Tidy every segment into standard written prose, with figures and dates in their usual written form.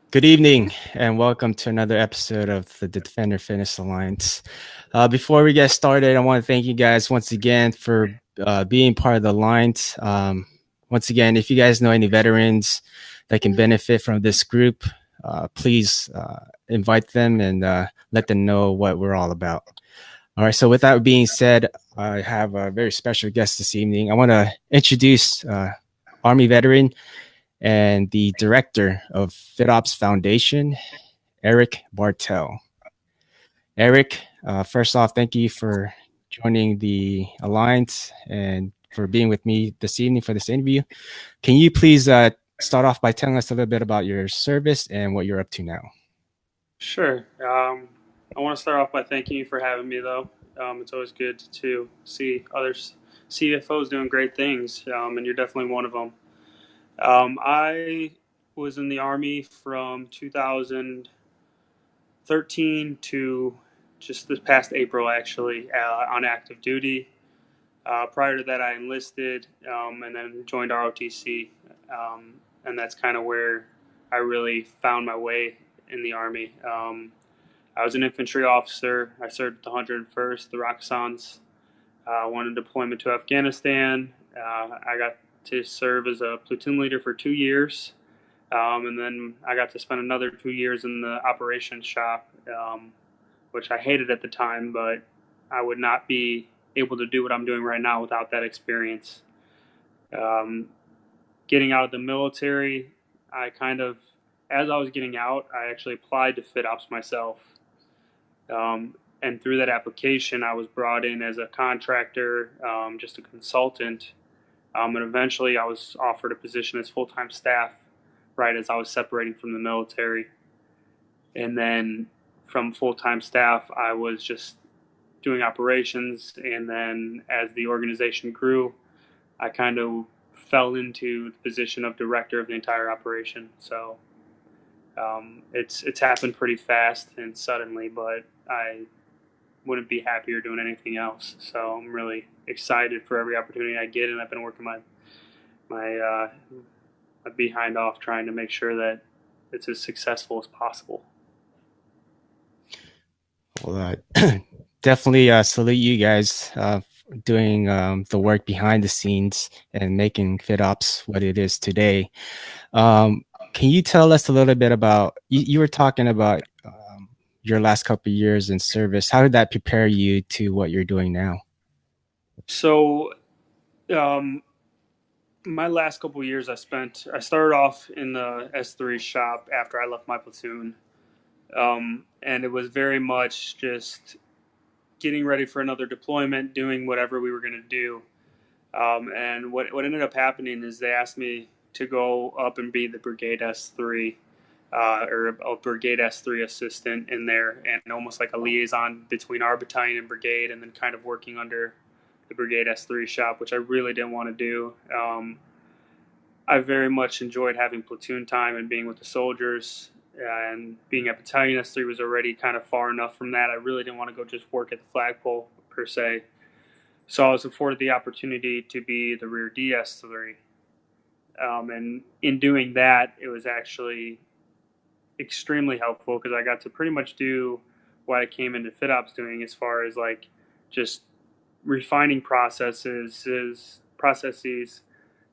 Good evening, and welcome to another episode of the Defender Fitness Alliance. Before we get started, I want to thank you guys once again for being part of the Alliance. Once again, if you guys know any veterans that can benefit from this group, please invite them and let them know what we're all about. All right, so with that being said, I have a very special guest this evening. I want to introduce Army veteran and the director of FitOps Foundation, Erik Bartell. Erik, first off, thank you for joining the Alliance and for being with me this evening for this interview. Can you please start off by telling us a little bit about your service and what you're up to now? Sure. I want to start off by thanking you for having me, though. It's always good to see other CFOs doing great things, and you're definitely one of them. I was in the Army from 2013 to just this past April, actually, on active duty. Prior to that, I enlisted and then joined ROTC, and that's kind of where I really found my way in the Army. I was an infantry officer. I served at the 101st, the Rakkasans. Went on deployment to Afghanistan. I got to serve as a platoon leader for 2 years. And then I got to spend another 2 years in the operations shop, which I hated at the time, but I would not be able to do what I'm doing right now without that experience. Um, Getting out of the military, as I was getting out, I actually applied to FitOps myself. And through that application, I was brought in as a contractor, just a consultant. And eventually I was offered a position as full-time staff right as I was separating from the military. And then from full-time staff, I was just doing operations. And then as the organization grew, I kind of fell into the position of director of the entire operation. So it's happened pretty fast and suddenly, but I wouldn't be happier doing anything else. So I'm really excited for every opportunity I get, and I've been working my behind off trying to make sure that it's as successful as possible. Well, definitely salute you guys doing the work behind the scenes and making FitOps what it is today. Can you tell us a little bit about, you were talking about your last couple of years in service. How did that prepare you to what you're doing now? So um, my last couple of years, I started off in the S3 shop after I left my platoon, and it was very much just getting ready for another deployment, doing whatever we were going to do. And what ended up happening is they asked me to go up and be the Brigade S3, or a Brigade S3 assistant in there, and almost like a liaison between our battalion and brigade, and then kind of working under the Brigade S3 shop, which I really didn't want to do. I very much enjoyed having platoon time and being with the soldiers. And being at Battalion S3 was already kind of far enough from that. I really didn't want to go just work at the flagpole per se. So I was afforded the opportunity to be the rear DS3. And in doing that, it was actually extremely helpful because I got to pretty much do what I came into FitOps doing as far as like just refining processes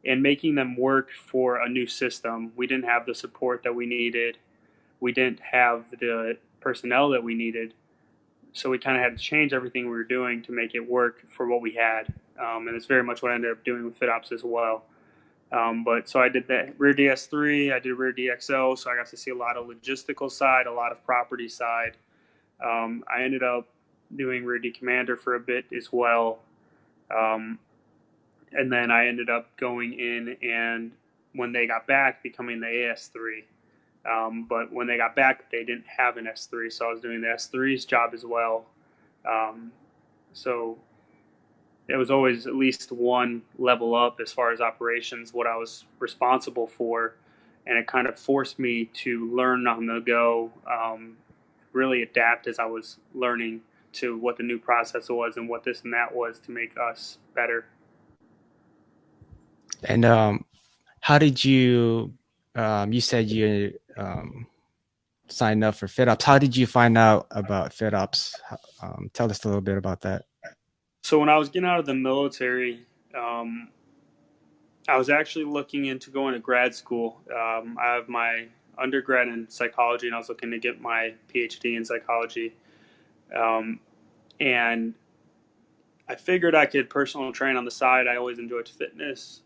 and making them work for a new system. We didn't have the support that we needed. We didn't have the personnel that we needed. So we kind of had to change everything we were doing to make it work for what we had. And it's very much what I ended up doing with FitOps as well. But so I did that rear DS3, I did rear DXO, so I got to see a lot of logistical side, a lot of property side. I ended up doing rear D commander for a bit as well. Um, and then I ended up going in and when they got back, becoming the AS3. But when they got back, they didn't have an S3, so I was doing the S3's job as well. Um, so it was always at least one level up as far as operations, what I was responsible for. And it kind of forced me to learn on the go, really adapt as I was learning to what the new process was and what this and that was to make us better. And how did you, you said you sign up for FitOps. How did you find out about FitOps? Tell us a little bit about that. So when I was getting out of the military, um, I was actually looking into going to grad school. I have my undergrad in psychology, and I was looking to get my PhD in psychology. Um, and I figured I could personal train on the side. I always enjoyed fitness,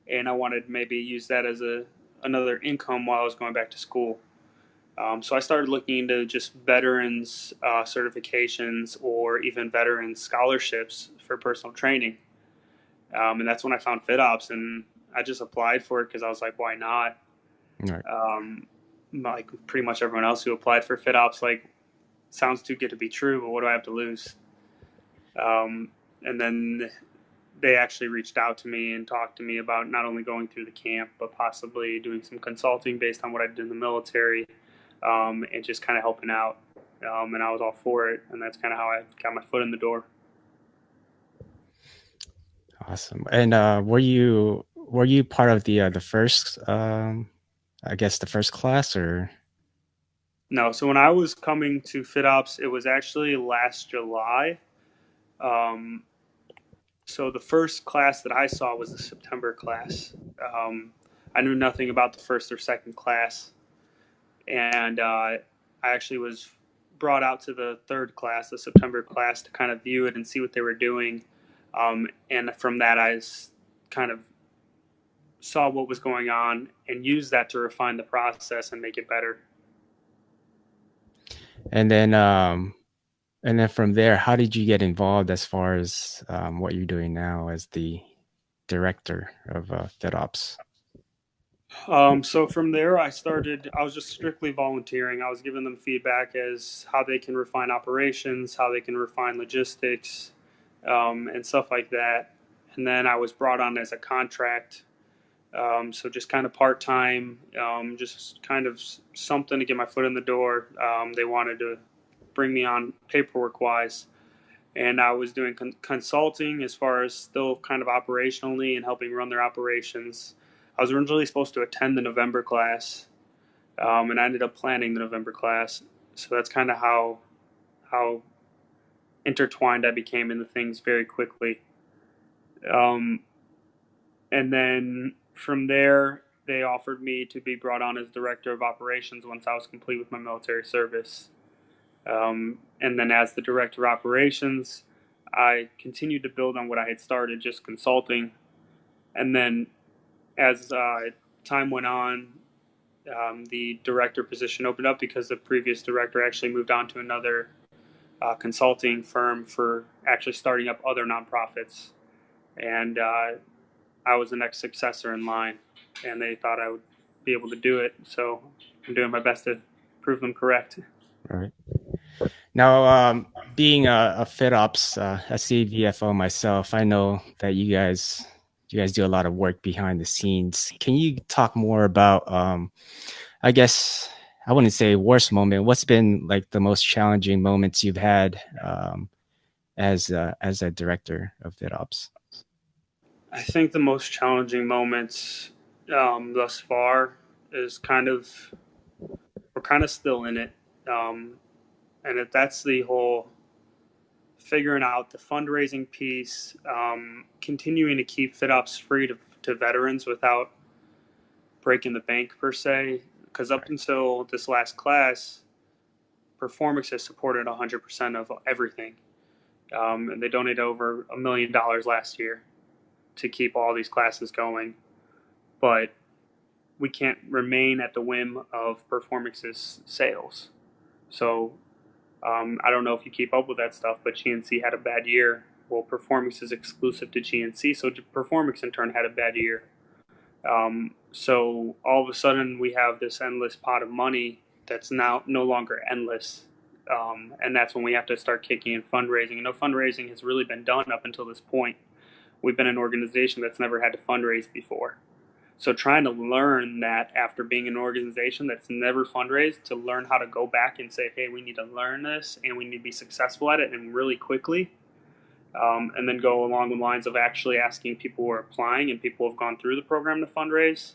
and I wanted to maybe use that as another income while I was going back to school. So I started looking into just veterans certifications or even veterans scholarships for personal training. And that's when I found FitOps, and I just applied for it because I was like, why not? All right. Like pretty much everyone else who applied for FitOps, like, sounds too good to be true, but what do I have to lose? Um, and then they actually reached out to me and talked to me about not only going through the camp, but possibly doing some consulting based on what I did in the military, and just kind of helping out. And I was all for it, and that's kind of how I got my foot in the door. Awesome. And were you part of the first I guess the first class or? No, so when I was coming to FitOps, it was actually last July. Um, so the first class that I saw was the September class. I knew nothing about the first or second class, and I actually was brought out to the third class, the September class, to kind of view it and see what they were doing. And from that, kind of saw what was going on and used that to refine the process and make it better. And then from there, how did you get involved as far as what you're doing now as the director of FitOps? So from there, I was just strictly volunteering. I was giving them feedback as how they can refine operations, how they can refine logistics, and stuff like that. And then I was brought on as a contract. So just kind of part time, just kind of something to get my foot in the door. They wanted to bring me on paperwork wise, and I was doing consulting as far as still kind of operationally and helping run their operations. I was originally supposed to attend the November class, and I ended up planning the November class. So that's kind of how intertwined I became into things very quickly. Um, and then from there, they offered me to be brought on as director of operations once I was complete with my military service. And then as the director of operations, I continued to build on what I had started, just consulting. And then as time went on, the director position opened up because the previous director actually moved on to another consulting firm for actually starting up other nonprofits. And I was the next successor in line, and they thought I would be able to do it. So I'm doing my best to prove them correct. Right. Now, being a FitOps, a CVFO myself, I know that you guys do a lot of work behind the scenes. Can you talk more about, I guess, I wouldn't say worst moment. What's been like the most challenging moments you've had as a director of FitOps? I think the most challenging moments thus far is we're kind of still in it. Um, and if that's the whole figuring out the fundraising piece, continuing to keep FitOps free to veterans without breaking the bank per se. Because up until this last class, Performix has supported 100% of everything. And they donated over $1 million last year to keep all these classes going. But we can't remain at the whim of Performix's sales. So I don't know if you keep up with that stuff, but GNC had a bad year. Well, Performix is exclusive to GNC, so Performix in turn had a bad year. So all of a sudden we have this endless pot of money that's now no longer endless. And that's when we have to start kicking in fundraising. And no fundraising has really been done up until this point. We've been an organization that's never had to fundraise before. So trying to learn that after being an organization that's never fundraised, to learn how to go back and say, hey, we need to learn this and we need to be successful at it and really quickly. And then go along the lines of actually asking people who are applying and people who have gone through the program to fundraise.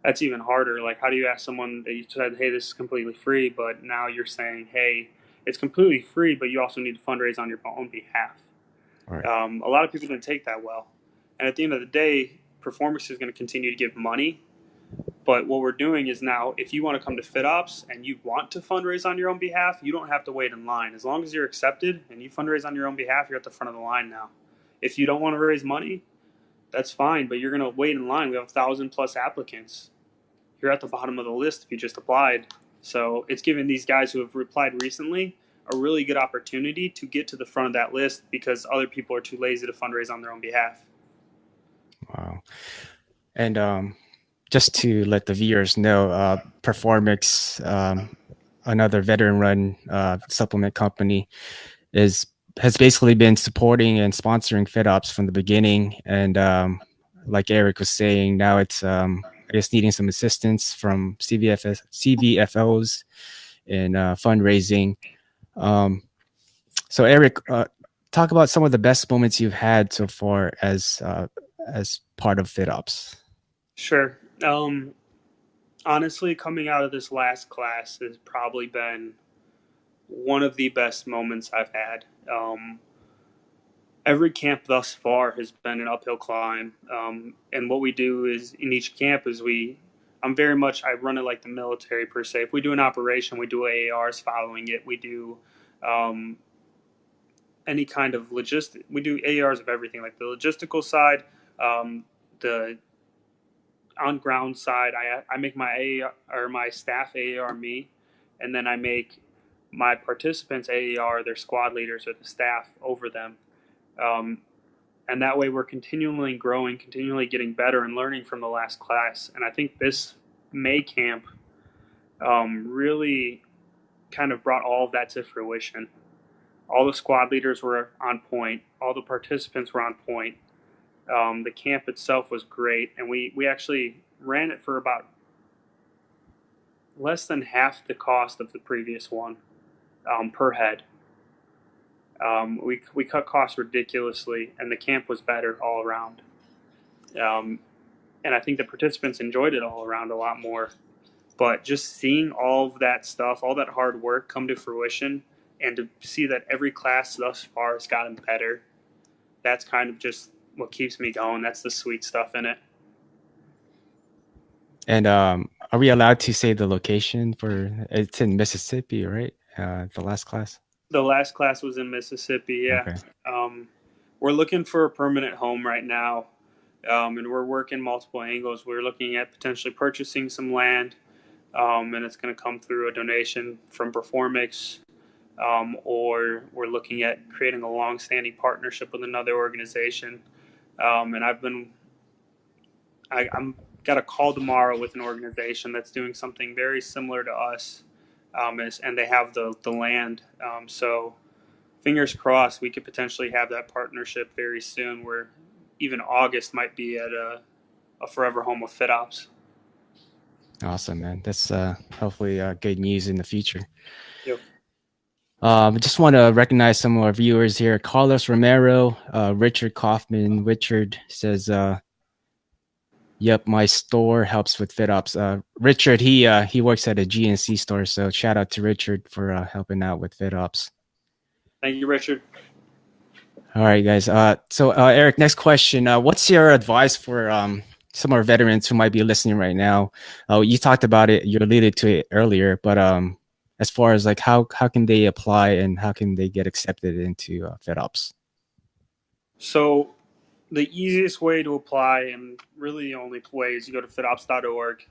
that's even harder. Like, how do you ask someone that you said, hey, this is completely free, but now you're saying, hey, it's completely free, but you also need to fundraise on your own behalf? All right. A lot of people didn't take that well. And at the end of the day, Performix is going to continue to give money. But what we're doing is now, if you want to come to FitOps and you want to fundraise on your own behalf, you don't have to wait in line. As long as you're accepted and you fundraise on your own behalf, you're at the front of the line now. If you don't want to raise money, that's fine, but you're going to wait in line. We have 1,000+ applicants. You're at the bottom of the list if you just applied. So it's giving these guys who have replied recently a really good opportunity to get to the front of that list because other people are too lazy to fundraise on their own behalf. Wow. And just to let the viewers know, Performix, another veteran-run supplement company, has basically been supporting and sponsoring FitOps from the beginning. And like Erik was saying, now it's I guess needing some assistance from CVFOs in fundraising. So Erik, talk about some of the best moments you've had so far as part of FitOps. Sure. Honestly, coming out of this last class has probably been one of the best moments I've had. Every camp thus far has been an uphill climb. And what we do is in each camp is I run it like the military per se. If we do an operation, we do AARs following it. We do any kind of we do AARs of everything, like the logistical side, the on ground side. I make my AAR or my staff AAR me, and then I make my participants AAR their squad leaders or the staff over them. And that way we're continually growing, continually getting better and learning from the last class. And I think this May camp really kind of brought all of that to fruition. All the squad leaders were on point. All the participants were on point. The camp itself was great. And we actually ran it for about less than half the cost of the previous one per head. We cut costs ridiculously, and the camp was better all around. And I think the participants enjoyed it all around a lot more. But just seeing all of that stuff, all that hard work come to fruition, and to see that every class thus far has gotten better, that's kind of just what keeps me going. That's the sweet stuff in it. And are we allowed to say the location for? It's in Mississippi, right? The last class. The last class was in Mississippi. Yeah. Okay. We're looking for a permanent home right now, and we're working multiple angles. We're looking at potentially purchasing some land, and it's going to come through a donation from Performix, or we're looking at creating a long-standing partnership with another organization. And I'm got a call tomorrow with an organization that's doing something very similar to us, and they have the land. So fingers crossed, we could potentially have that partnership very soon, where even August might be at a forever home with FitOps. Awesome, man. That's hopefully good news in the future. Yep. I just want to recognize some of our viewers here. Carlos Romero, Richard Kaufman. Richard says, "Yep, my store helps with FitOps." Richard, he works at a GNC store, so shout out to Richard for helping out with FitOps. Thank you, Richard. All right, guys. So Erik, next question. What's your advice for some of our veterans who might be listening right now? You talked about it, you alluded to it earlier, but as far as like how can they apply and how can they get accepted into FitOps? So the easiest way to apply, and really the only way, is you go to fitops.org.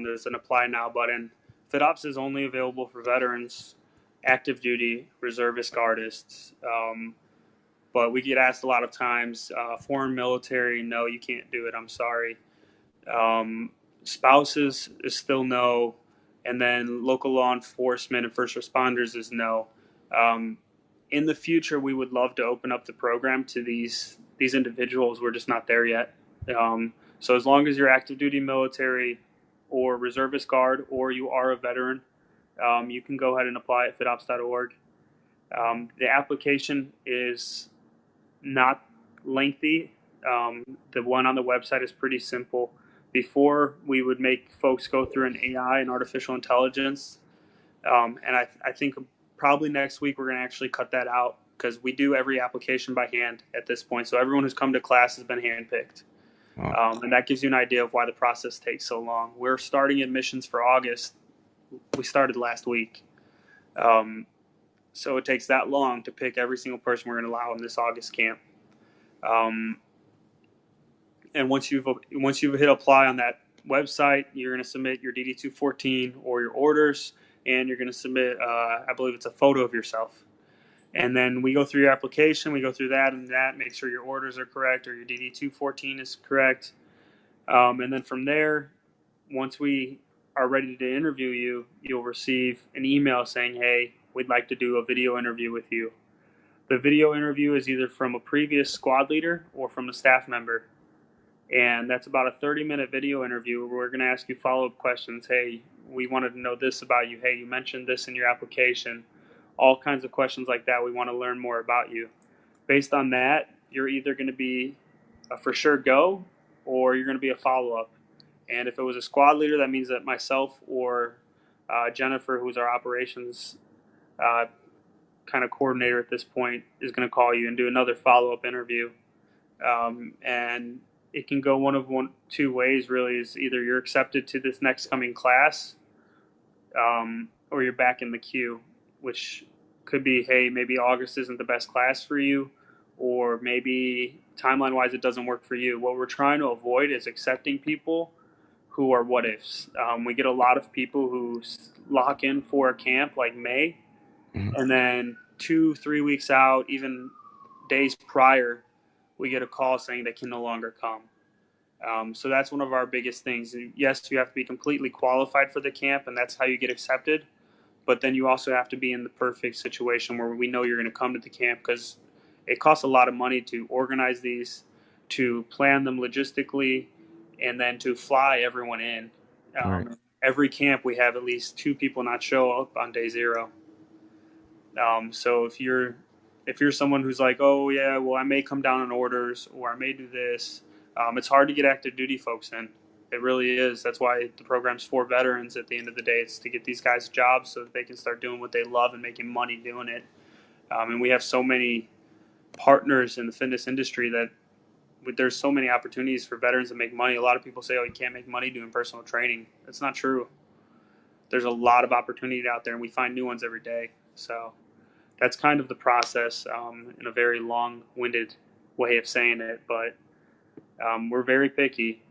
There's an apply now button. FitOps is only available for veterans, active duty, reservist, guardists. But we get asked a lot of times, foreign military, no, you can't do it. I'm sorry. Spouses is still no. And then local law enforcement and first responders is no. In the future, we would love to open up the program to these individuals. We're just not there yet. So as long as you're active duty military or reservist guard, or you are a veteran, you can go ahead and apply at fitops.org. The application is not lengthy. The one on the website is pretty simple. Before, we would make folks go through an AI and artificial intelligence. And I think probably next week we're going to actually cut that out because we do every application by hand at this point. So everyone who's come to class has been handpicked. And that gives you an idea of why the process takes so long. We're starting admissions for August. We started last week. So it takes that long to pick every single person we're going to allow in this August camp. And once you've hit apply on that website, you're going to submit your DD214 or your orders, and you're going to submit, I believe it's a photo of yourself. And then we go through your application, we go through that and that, make sure your orders are correct or your DD214 is correct. And then from there, once we are ready to interview you, you'll receive an email saying, hey, we'd like to do a video interview with you. The video interview is either from a previous squad leader or from a staff member. And that's about a 30-minute video interview where we're going to ask you follow-up questions. Hey, we wanted to know this about you. Hey, you mentioned this in your application. All kinds of questions like that. We want to learn more about you. Based on that, you're either going to be a for sure go or you're going to be a follow-up. And if it was a squad leader, that means that myself or Jennifer, who's our operations kind of coordinator at this point, is going to call you and do another follow-up interview. And it can go two ways, really. Is either you're accepted to this next coming class or you're back in the queue, which could be, hey, maybe August isn't the best class for you, or maybe timeline-wise it doesn't work for you. What we're trying to avoid is accepting people who are what-ifs. We get a lot of people who lock in for a camp like May, and then 2-3 weeks out, even days prior, we get a call saying they can no longer come. So that's one of our biggest things. Yes, you have to be completely qualified for the camp, and that's how you get accepted. But then you also have to be in the perfect situation where we know you're going to come to the camp, because it costs a lot of money to organize these, to plan them logistically, and then to fly everyone in. Right. Every camp we have at least 2 people not show up on day 0. So if you're someone who's like, oh yeah, well I may come down on orders or I may do this, it's hard to get active duty folks in. It really is. That's why the program's for veterans. At the end of the day, it's to get these guys jobs so that they can start doing what they love and making money doing it. And we have so many partners in the fitness industry that there's so many opportunities for veterans to make money. A lot of people say, oh, you can't make money doing personal training. That's not true. There's a lot of opportunity out there, and we find new ones every day. So that's kind of the process in a very long-winded way of saying it. But we're very picky.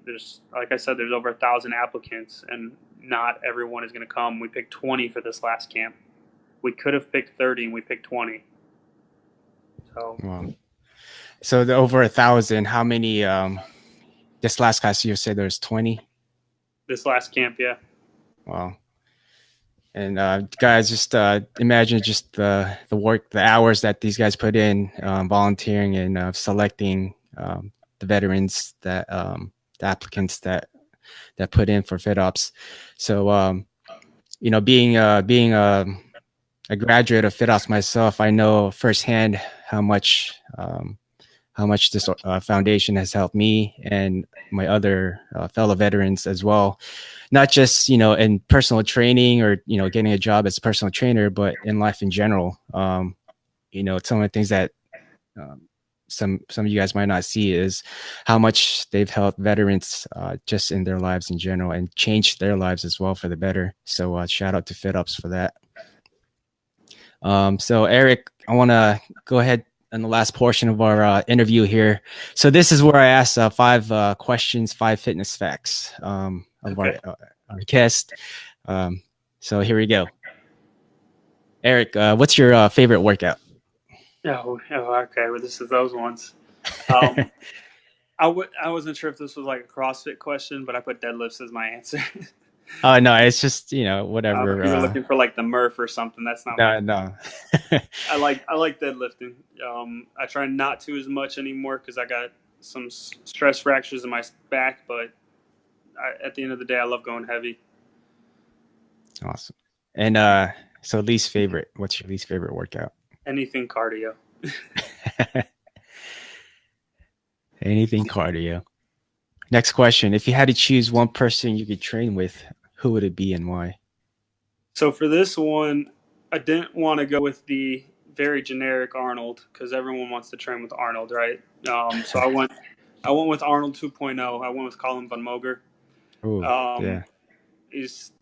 Like I said, there's over 1,000 applicants, and not everyone is going to come. We picked 20 for this last camp. We could have picked 30, and we picked 20. So, wow. So the over 1,000. How many? This last class you said there's 20. This last camp, yeah. Wow. And guys, just imagine just the work, the hours that these guys put in, volunteering and selecting the veterans, that the applicants that put in for FitOps. So being a graduate of FitOps myself, I know firsthand how much this foundation has helped me and my other fellow veterans as well. Not just, in personal training or, getting a job as a personal trainer, but in life in general. Some of the things that some of you guys might not see is how much they've helped veterans just in their lives in general and changed their lives as well for the better. So shout out to FitOps for that. So Erik, I want to go ahead in the last portion of our interview here. So this is where I ask 5 questions, 5 fitness facts of our guest. So here we go. Erik, what's your favorite workout? Oh, okay. Well, this is those ones. I wasn't sure if this was like a CrossFit question, but I put deadlifts as my answer. Oh no, it's just whatever. If you were looking for like the Murph or something, that's not. No. I like deadlifting. I try not to as much anymore because I got some stress fractures in my back. But at the end of the day, I love going heavy. Awesome. And so least favorite. What's your least favorite workout? Anything cardio. Anything cardio. Next question. If you had to choose one person you could train with, who would it be and why? So for this one, I didn't want to go with the very generic Arnold because everyone wants to train with Arnold, right? So I went with Arnold 2.0. I went with Colin Van Moger. Oh, Um, yeah. he's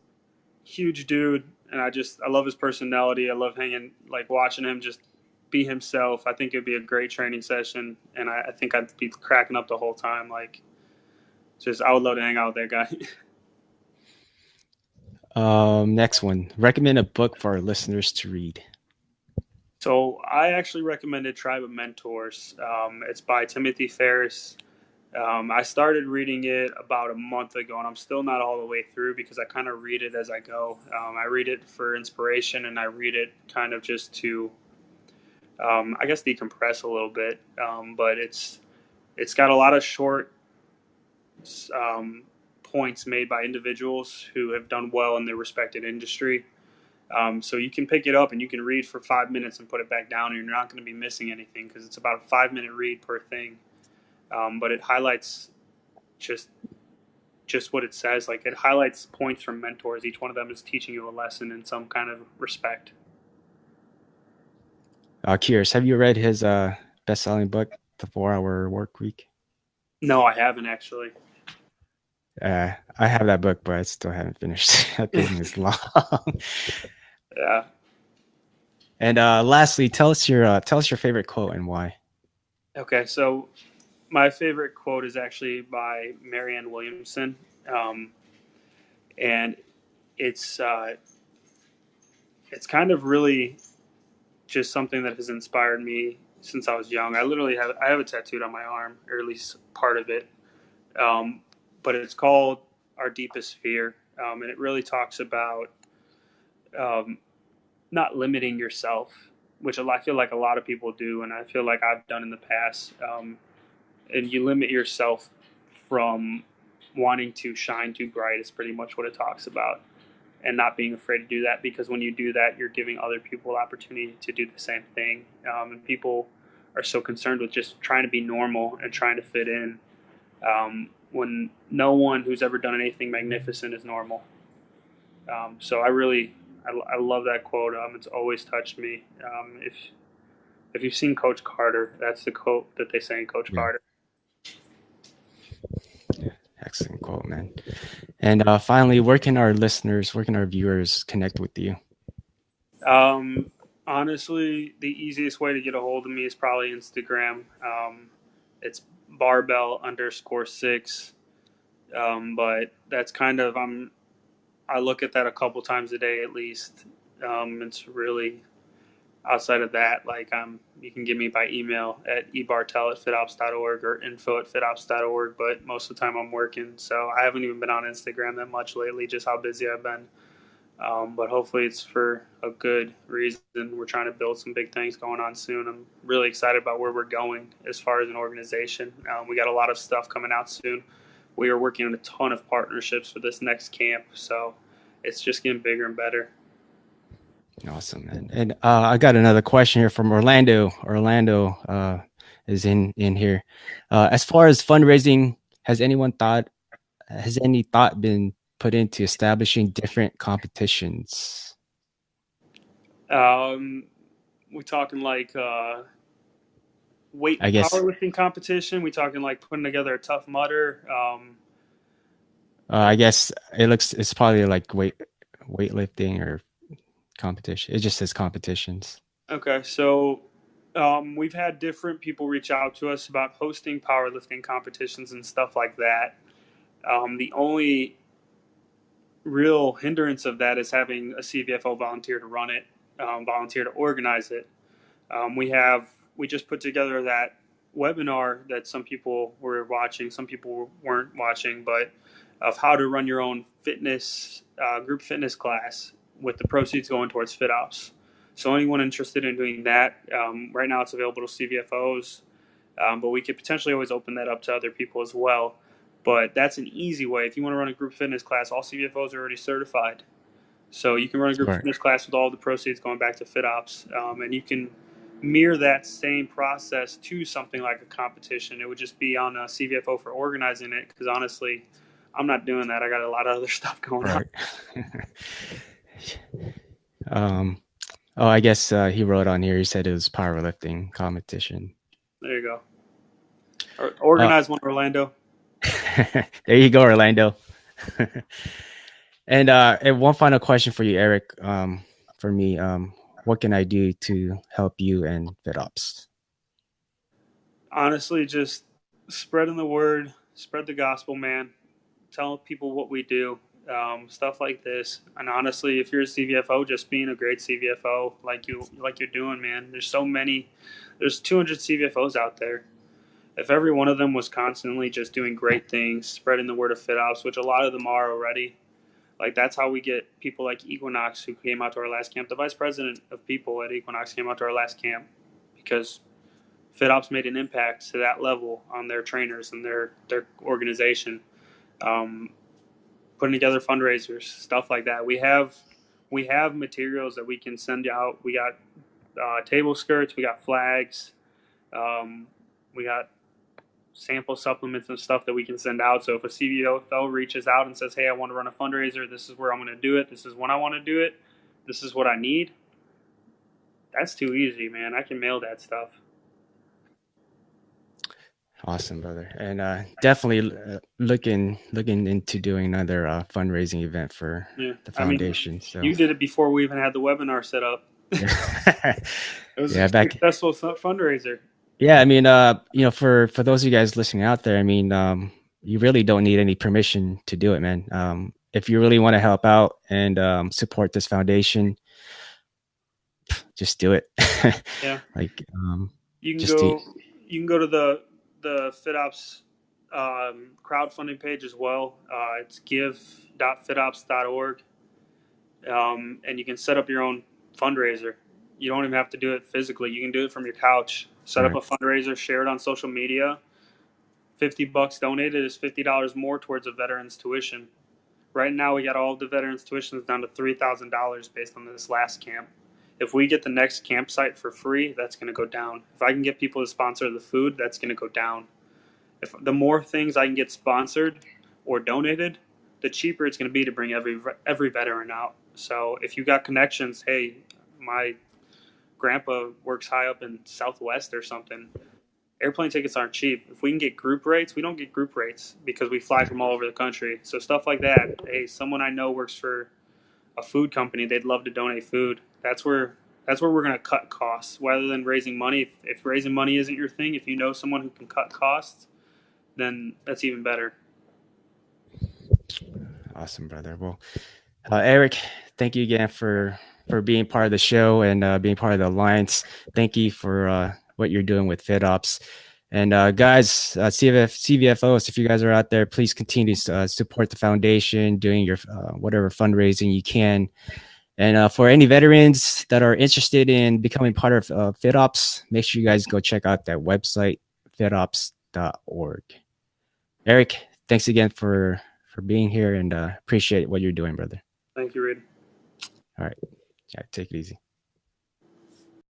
huge dude, and I love his personality. I love hanging, like watching him just be himself. I think it'd be a great training session, and I think I'd be cracking up the whole time. Like, just I would love to hang out with that guy. Next one. Recommend a book for our listeners to read. So I actually recommended Tribe of Mentors. It's by Timothy Ferriss. I started reading it about a month ago, and I'm still not all the way through because I kind of read it as I go. I read it for inspiration, and I read it kind of just to, I guess, decompress a little bit. But it's got a lot of short um, points made by individuals who have done well in their respected industry. So you can pick it up and you can read for 5 minutes and put it back down, and you're not going to be missing anything because it's about a 5 minute read per thing. But it highlights just just what it says. Like it highlights points from mentors. Each one of them is teaching you a lesson in some kind of respect. Curious, have you read his best-selling book, The 4 Hour Work Week? No, I haven't actually. I have that book, but I still haven't finished. That thing is long. Yeah. And lastly, tell us your favorite quote and why. Okay. So my favorite quote is actually by Marianne Williamson, um, and it's uh, it's kind of really just something that has inspired me since I was young. I have it tattooed on my arm, or at least part of it. Um, but it's called Our Deepest Fear, and it really talks about um, not limiting yourself, which I feel like a lot of people do, and I feel like I've done in the past. And you limit yourself from wanting to shine too bright. Is pretty much what it talks about, and not being afraid to do that because when you do that, you're giving other people the opportunity to do the same thing. And people are so concerned with just trying to be normal and trying to fit in when no one who's ever done anything magnificent is normal. I love that quote. It's always touched me. If you've seen Coach Carter, that's the quote that they say in Coach Yeah, Carter. yeah, excellent quote, man. And finally, where can our viewers connect with you? Um, Honestly, the easiest way to get a hold of me is probably Instagram. It's barbell_6. But that's kind of I look at that a couple times a day at least. It's really outside of that, like you can get me by email at ebartell@fitops.org or info@fitops.org. But most of the time I'm working, so I haven't even been on Instagram that much lately. Just how busy I've been. But hopefully it's for a good reason. We're trying to build some big things going on soon. I'm really excited about where we're going as far as an organization. We got a lot of stuff coming out soon. We are working on a ton of partnerships for this next camp, so it's just getting bigger and better. Awesome, man. And I got another question here from Orlando. Orlando is in here. As far as fundraising, has any thought been put into establishing different competitions? Um, we talking like weight I guess powerlifting competition. We talking like putting together a Tough Mudder. I guess it's probably like weightlifting or competition. It just says competitions. Okay, so we've had different people reach out to us about hosting powerlifting competitions and stuff like that. The only real hindrance of that is having a CVFO volunteer to run it, volunteer to organize it. We just put together that webinar that some people were watching, some people weren't watching, but of how to run your own fitness group fitness class with the proceeds going towards FitOps. So anyone interested in doing that, right now it's available to CVFOs, but we could potentially always open that up to other people as well. But that's an easy way. If you want to run a group fitness class, all CVFOs are already certified. So you can run a group Right. fitness class with all the proceeds going back to FitOps, and you can mirror that same process to something like a competition. It would just be on a CVFO for organizing it, because honestly, I'm not doing that. I got a lot of other stuff going on. Right. Oh, I guess he wrote on here. He said it was powerlifting competition. There you go. Or Uh, organize one, Orlando. there you go, Orlando. And one final question for you, Erik. For me, what can I do to help you and FitOps? Honestly, just spreading the word, spread the gospel, man. Tell people what we do, stuff like this. And honestly, if you're a CVFO, just being a great CVFO, like you're doing, man. There's so many. There's 200 CVFOs out there. If every one of them was constantly just doing great things, spreading the word of FitOps, which a lot of them are already, like that's how we get people like Equinox, who came out to our last camp. The vice president of people at Equinox came out to our last camp because FitOps made an impact to that level on their trainers and their organization. Um, Putting together fundraisers, stuff like that. We have materials that we can send out. We got table skirts, we got flags, um, we got sample supplements and stuff that we can send out. So if a CVO reaches out and says, "Hey, I want to run a fundraiser. This is where I'm going to do it. This is when I want to do it. This is what I need." That's too easy, man. I can mail that stuff. Awesome, brother. And definitely looking into doing another fundraising event for Yeah, the I mean, foundation. So you did it before we even had the webinar set up. yeah, It was a yeah, back. successful fundraiser. Yeah, I mean, for those of you guys listening out there, I mean, you really don't need any permission to do it, man. If you really want to help out and support this foundation, just do it. Yeah, like, you can just do. go. You can go to the FitOps crowdfunding page as well. It's give.fitops.org, and you can set up your own fundraiser. You don't even have to do it physically. You can do it from your couch. Set up Right. a fundraiser, share it on social media. $50 donated is $50 more towards a veteran's tuition. Right now, we got all the veterans' tuitions down to $3,000 based on this last camp. If we get the next campsite for free, that's going to go down. If I can get people to sponsor the food, that's going to go down. If the more things I can get sponsored or donated, the cheaper it's going to be to bring every veteran out. So if you got connections, hey, my grandpa works high up in Southwest or something. Airplane tickets aren't cheap. If we can get group rates, we don't get group rates because we fly from all over the country. So stuff like that. Hey, someone I know works for a food company. They'd love to donate food. That's where we're going to cut costs rather than raising money. If raising money isn't your thing, if you know someone who can cut costs, then that's even better. Awesome, brother. Well, Erik, thank you again for being part of the show and being part of the alliance. Thank you for what you're doing with FitOps. And guys, CVFOs, if you guys are out there, please continue to support the foundation, doing your whatever fundraising you can. And for any veterans that are interested in becoming part of FitOps, make sure you guys go check out that website, fitops.org. Erik, thanks again for being here and appreciate what you're doing, brother. Thank you, Reed. All right. Yeah, take it easy.